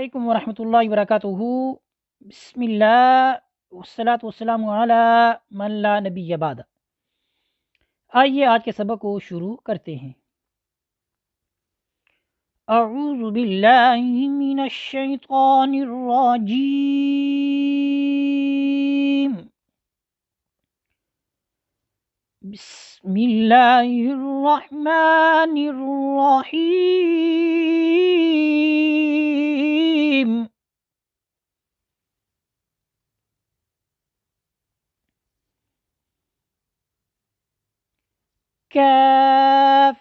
अस्सलामुअलैकुम वरहमतुल्लाहि वबरकातुहू। बिस्मिल्लाह वस्सलातु वस्सलामु अला मन ला नबिय्य बाद। आइए आज के सबक को शुरू करते हैं। अऊज़ु बिल्लाहि मिनश शैतानिर रजीम। बिस्मिल्लाहिर रहमानिर रहीम। काफ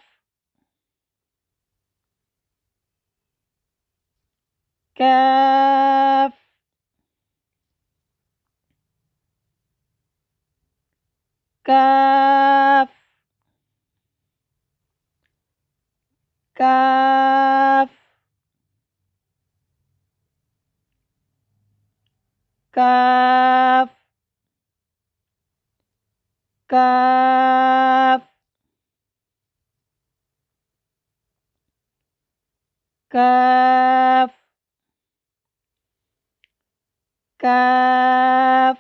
काफ काफ काफ काफ काफ काफ काफ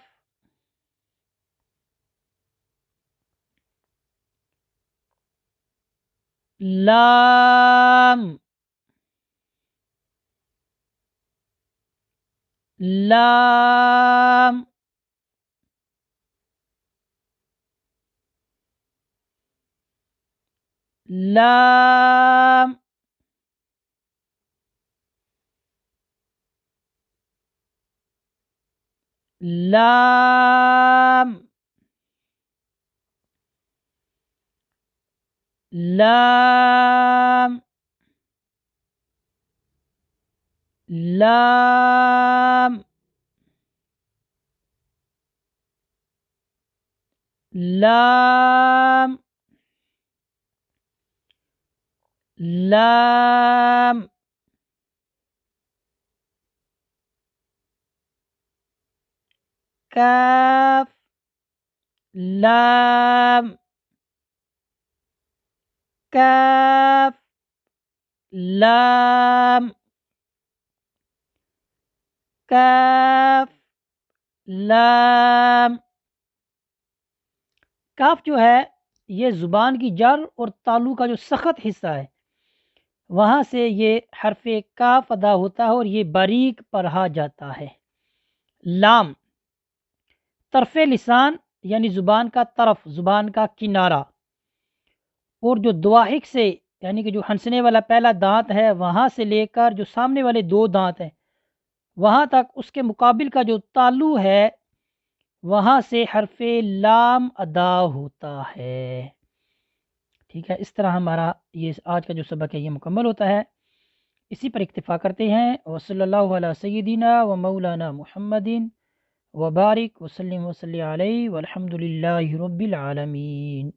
लाम लाम लाम लाम लाम लाम लाम लाम काफ लाम काफ लाम काफ लाम। काफ जो है ये ज़ुबान की जर और तालु का जो सख्त हिस्सा है वहाँ से ये हरफ काफ अदा होता है और ये बारीक पढ़ा जाता है। लाम तरफ़े लिसान यानी ज़ुबान का तरफ, ज़ुबान का किनारा, और जो दुआहिक से यानी कि जो हंसने वाला पहला दांत है वहाँ से लेकर जो सामने वाले दो दांत हैं वहाँ तक उसके मुकाबिल का जो तालु है वहाँ से हरफ़े लाम अदा होता है। ठीक है, इस तरह हमारा ये आज का जो सबक है ये मुकम्मल होता है। इसी पर इक्तिफ़ा करते हैं। वसल्लल्लाहु अला सय्यिदिना व मौलाना मुहम्मदिन व बारिक वसल्लिम वसल्लि अलैहि वल्हम्दुलिल्लाहि रब्बिल आलमीन।